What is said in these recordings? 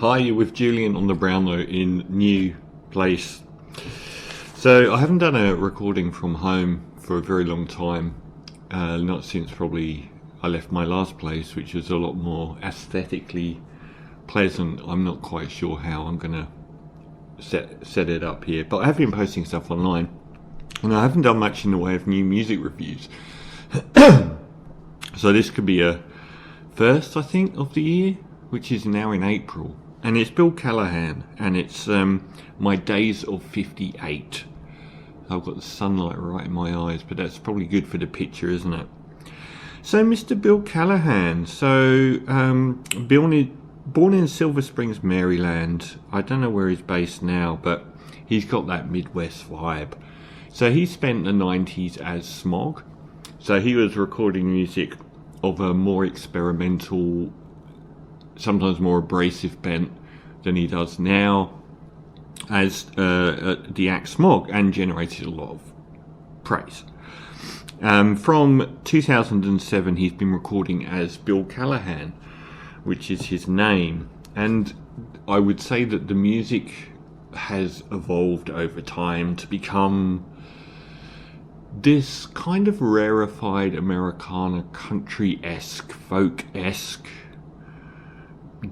Hi, you're with Julian on the Brownlow in new place. So I haven't done a recording from home for a very long time, not since probably I left my last place, which was a lot more aesthetically pleasant. I'm not quite sure how I'm going to set it up here, but I have been posting stuff online, and I haven't done much in the way of new music reviews. So this could be a first, I think, of the year, which is now in April. And it's Bill Callahan, and it's My Days of 8. I've got the sunlight right in my eyes, but that's probably good for the picture, isn't it? So Mr. Bill Callahan, born in Silver Springs, Maryland. I don't know where he's based now, but he's got that Midwest vibe. So he spent the 90s as Smog. So he was recording music of a more experimental, sometimes more abrasive bent than he does now as the act Smog, and generated a lot of praise. From 2007 he's been recording as Bill Callahan, which is his name, and I would say that the music has evolved over time to become this kind of rarefied Americana, country-esque, folk-esque,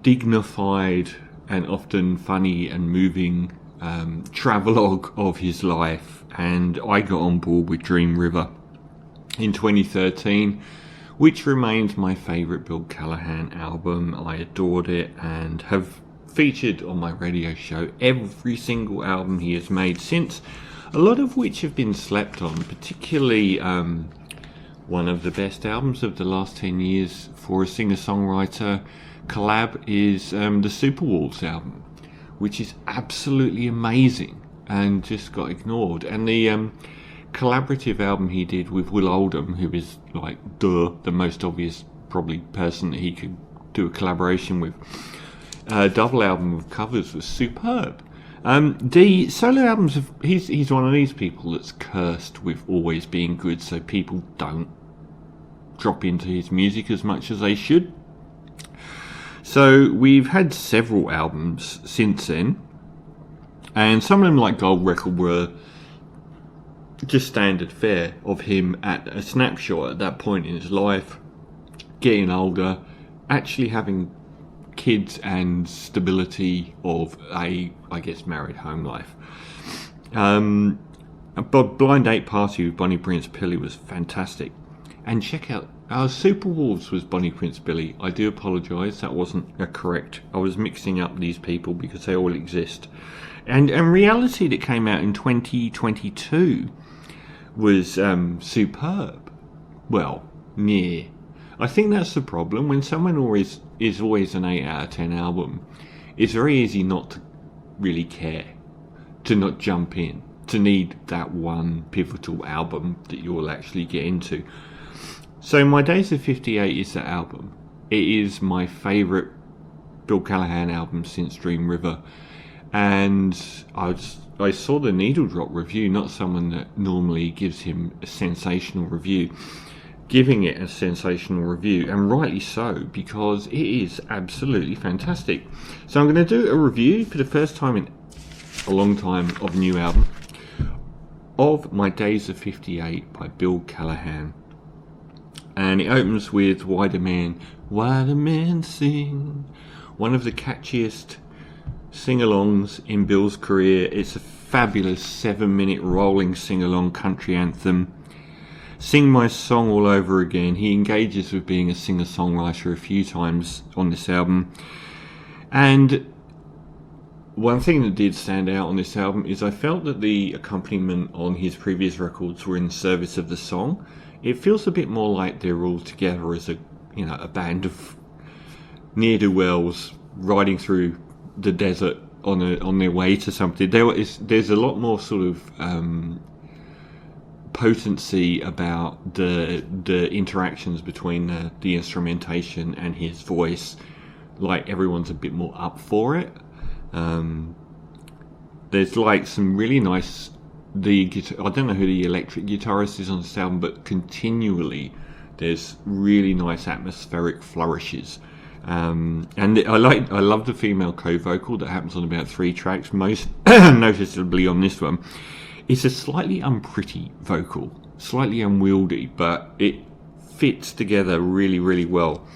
dignified and often funny and moving travelogue of his life. And I got on board with Dream River in 2013, which remains my favourite Bill Callahan album. I adored it and have featured on my radio show every single album he has made since, a lot of which have been slept on, particularly one of the best albums of the last 10 years for a singer-songwriter collab is the Superwolves album, which is absolutely amazing and just got ignored. And the collaborative album he did with Will Oldham, who is like the most obvious probably person that he could do a collaboration with, double album of covers, was superb. The solo albums of he's one of these people that's cursed with always being good, so people don't drop into his music as much as they should. So we've had several albums since then, and some of them, like Gold Record, were just standard fare of him at a snapshot at that point in his life, getting older, actually having kids and stability of a, I guess, married home life. But Blind Date Party with Bonnie Prince Billy was fantastic. And check out Superwolves was Bonnie Prince Billy. I do apologise, that wasn't correct. I was mixing up these people because they all exist. And Reality, that came out in 2022, was superb. Well, near. I think that's the problem. When someone is always an 8 out of 10 album, it's very easy not to really care, to not jump in, to need that one pivotal album that you'll actually get into. So My Days of 58 is that album. It is my favourite Bill Callahan album since Dream River. And I saw the Needle Drop review, not someone that normally gives him a sensational review, giving it a sensational review, and rightly so, because it is absolutely fantastic. So I'm going to do a review for the first time in a long time of a new album of My Days of 58 by Bill Callahan. And it opens with Why Do Men Sing, one of the catchiest sing-alongs in Bill's career. It's a fabulous 7-minute rolling sing-along country anthem. Sing My Song All Over Again. He engages with being a singer-songwriter a few times on this album. And one thing that did stand out on this album is I felt that the accompaniment on his previous records were in service of the song. It feels a bit more like they're all together as a band of ne'er-do-wells riding through the desert on their way to something. There's a lot more sort of potency about the interactions between the instrumentation and his voice. Like everyone's a bit more up for it. There's like some really nice. I don't know who the electric guitarist is on this album, but continually there's really nice atmospheric flourishes And I love the female co-vocal that happens on about 3 tracks, most noticeably on this one. It's a slightly unpretty vocal, slightly unwieldy, but it fits together really, really well.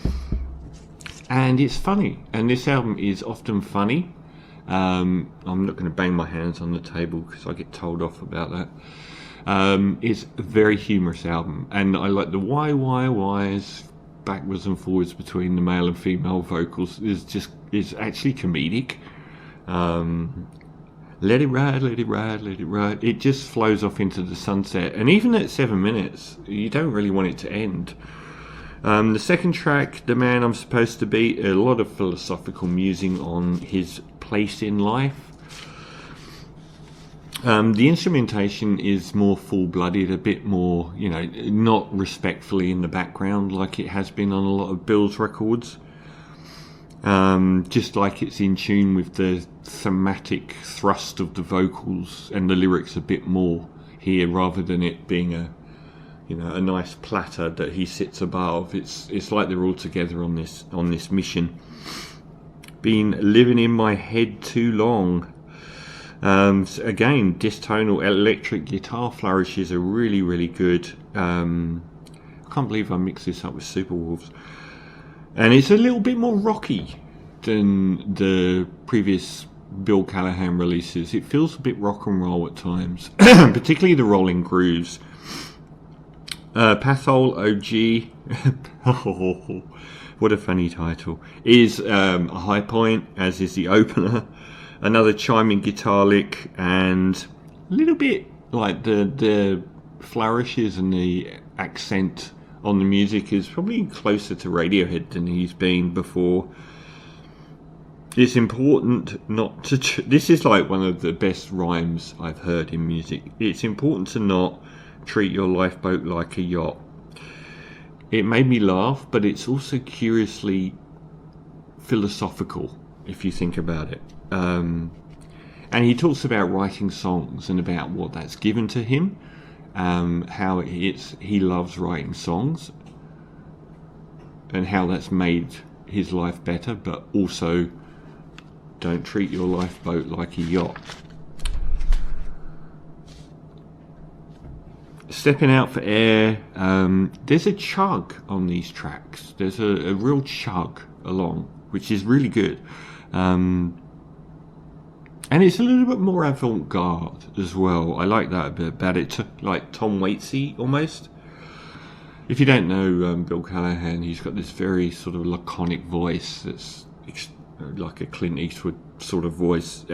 And it's funny, and this album is often funny. I'm not going to bang my hands on the table because I get told off about that. It's a very humorous album, and I like the whys backwards and forwards between the male and female vocals is actually comedic. Let it ride, let it ride, let it ride. It just flows off into the sunset, and even at 7 minutes, you don't really want it to end. The second track, The Man I'm Supposed to Be, a lot of philosophical musing on his place in life. The instrumentation is more full-blooded, a bit more, not respectfully in the background like it has been on a lot of Bill's records. Just like it's in tune with the thematic thrust of the vocals and the lyrics a bit more here, rather than it being a nice platter that he sits above. It's like they're all together on this mission. Been living in my head too long. So again, distonal electric guitar flourishes are really, really good. I can't believe I mixed this up with Superwolves. And it's a little bit more rocky than the previous Bill Callahan releases. It feels a bit rock and roll at times, particularly the rolling grooves. Pathol OG, what a funny title, is a high point, as is the opener. Another chiming guitar lick, and a little bit like the flourishes and the accent on the music is probably closer to Radiohead than he's been before. It's important not to... This is like one of the best rhymes I've heard in music. It's important to not treat your lifeboat like a yacht. It made me laugh, but it's also curiously philosophical, if you think about it. And he talks about writing songs and about what that's given to him, how he loves writing songs and how that's made his life better, but also don't treat your lifeboat like a yacht. Stepping Out for Air, there's a chug on these tracks. There's a real chug along, which is really good. And it's a little bit more avant-garde as well. I like that a bit about it, like Tom Waitsy almost. If you don't know Bill Callahan, he's got this very sort of laconic voice that's like a Clint Eastwood sort of voice.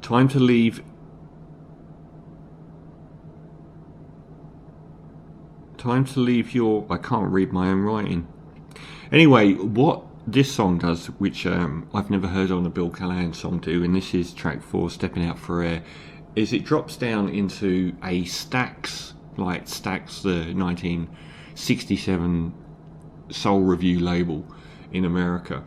Time to Leave Your... I can't read my own writing. Anyway, what this song does, which I've never heard on a Bill Callahan song do, and this is track 4, Stepping Out for Air, is it drops down into a Stax, the 1967 Soul Review label in America.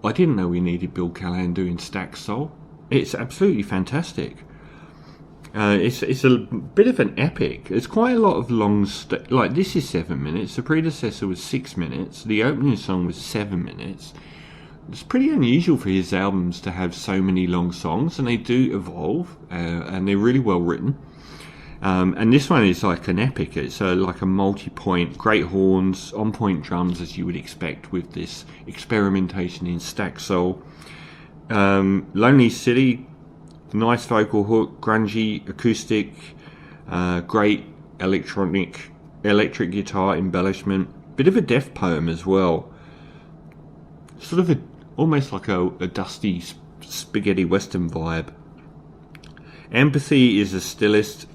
I didn't know we needed Bill Callahan doing Stax Soul. It's absolutely fantastic. It's a bit of an epic. There's quite a lot of long... like, this is 7 minutes. The predecessor was 6 minutes. The opening song was 7 minutes. It's pretty unusual for his albums to have so many long songs, and they do evolve, and they're really well written. And this one is like an epic. It's like a multi-point, great horns, on-point drums, as you would expect with this experimentation in Stax Soul. Lonely City... nice vocal hook, grungy, acoustic, great electric guitar embellishment. Bit of a death poem as well. Sort of almost like a dusty spaghetti western vibe. Empathy is a stillest,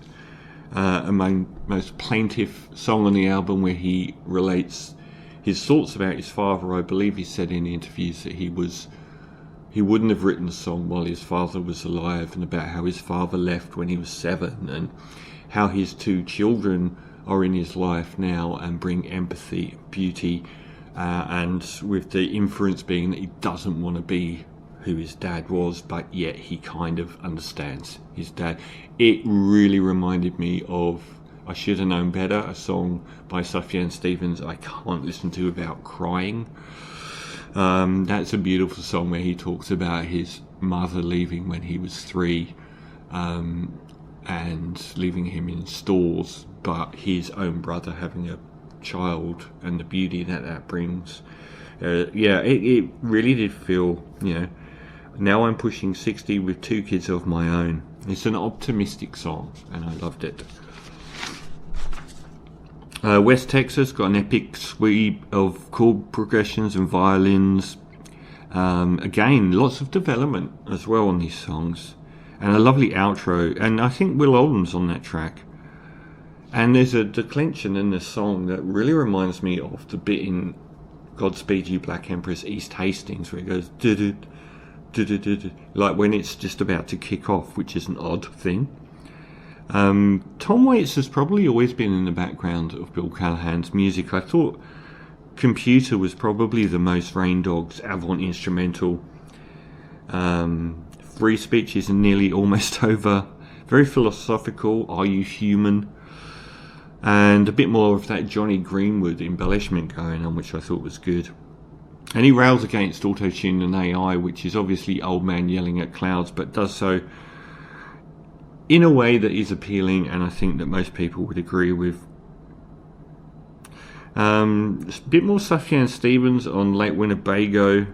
among most plaintive song on the album, where he relates his thoughts about his father. I believe he said in interviews that he wouldn't have written the song while his father was alive, and about how his father left when he was 7, and how his 2 children are in his life now and bring empathy, beauty, and with the inference being that he doesn't want to be who his dad was, but yet he kind of understands his dad. It really reminded me of I Should Have Known Better, a song by Sufjan Stevens I can't listen to without crying. That's a beautiful song where he talks about his mother leaving when he was 3, and leaving him in stores, but his own brother having a child and the beauty that brings. It really did feel, now I'm pushing 60 with 2 kids of my own. It's an optimistic song, and I loved it. West Texas got an epic sweep of chord progressions and violins. Again, lots of development as well on these songs, and a lovely outro. And I think Will Oldham's on that track. And there's a declension in this song that really reminds me of the bit in Godspeed You Black Empress East Hastings, where it goes like when it's just about to kick off, which is an odd thing. Tom Waits has probably always been in the background of Bill Callahan's music. I thought Computer was probably the most Rain Dogs avant instrumental. Free Speech is nearly almost over. Very philosophical. Are You Human? And a bit more of that Johnny Greenwood embellishment going on, which I thought was good. And he rails against auto-tune and AI, which is obviously old man yelling at clouds, but does so in a way that is appealing, and I think that most people would agree with. A bit more Sufjan Stevens on Lake Winnebago.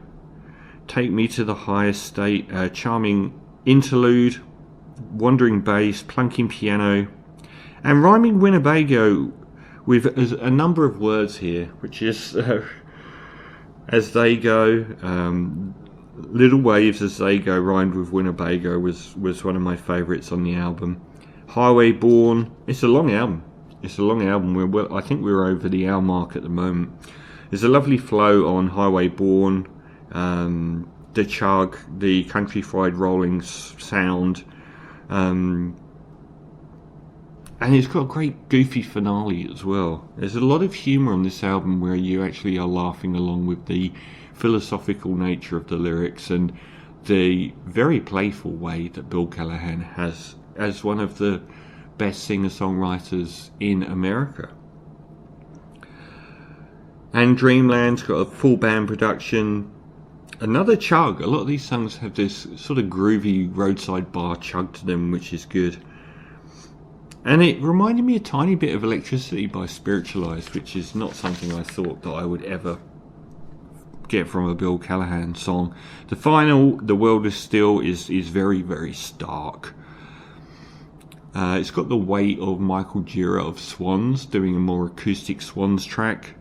Take Me to the Highest State. Charming interlude. Wandering bass. Plunking piano. And rhyming Winnebago with a number of words here, which is As They Go. Little Waves As They Go rhymed with Winnebago was one of my favourites on the album. Highway Born. It's a long album. I think we're over the hour mark at the moment. There's a lovely flow on Highway Born. The chug, the country fried rolling sound. And it's got a great goofy finale as well. There's a lot of humour on this album where you actually are laughing along with the philosophical nature of the lyrics and the very playful way that Bill Callahan has as one of the best singer-songwriters in America. And Dreamland's got a full band production. Another chug. A lot of these songs have this sort of groovy roadside bar chug to them, which is good. And it reminded me a tiny bit of Electricity by Spiritualized, which is not something I thought that I would ever get from a Bill Callahan song. The final, The World Is Still, is very, very stark. It's got the weight of Michael Gira of Swans, doing a more acoustic Swans track.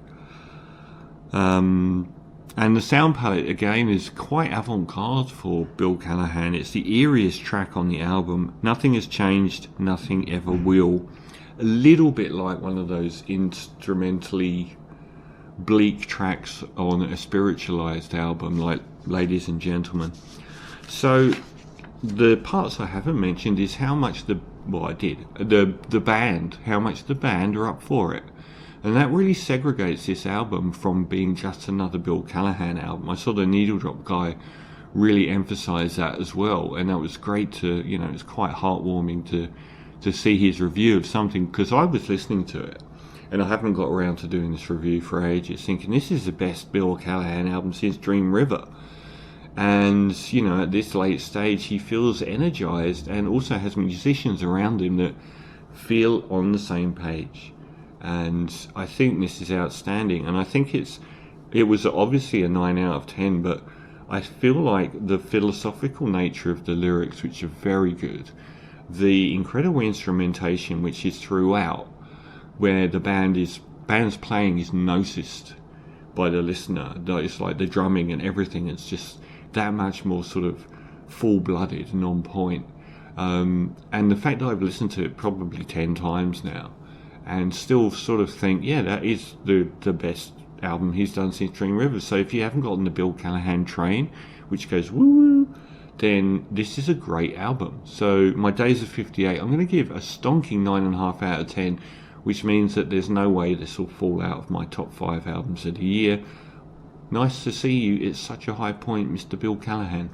And the sound palette, again, is quite avant-garde for Bill Callahan. It's the eeriest track on the album. Nothing has changed, nothing ever will. A little bit like one of those instrumentally bleak tracks on a Spiritualized album, like Ladies and Gentlemen. So the parts I haven't mentioned is how much the band are up for it. And that really segregates this album from being just another Bill Callahan album. I saw the Needle Drop guy really emphasize that as well, and that was great to, it was quite heartwarming to see his review of something, because I was listening to it and I haven't got around to doing this review for ages, thinking this is the best Bill Callahan album since Dream River. And at this late stage he feels energized and also has musicians around him that feel on the same page. And I think this is outstanding, and I think it was obviously a 9 out of 10, but I feel like the philosophical nature of the lyrics, which are very good, the incredible instrumentation which is throughout, where the band's playing is noticed by the listener. It's like the drumming and everything, it's just that much more sort of full-blooded and on point. And the fact that I've listened to it probably 10 times now, and still sort of think, yeah, that is the best album he's done since Dream River. So if you haven't gotten the Bill Callahan train, which goes woo, then this is a great album. So my Days of 58, I'm going to give a stonking 9.5 out of 10, which means that there's no way this will fall out of my top 5 albums of the year. Nice to see you. It's such a high point, Mr. Bill Callahan.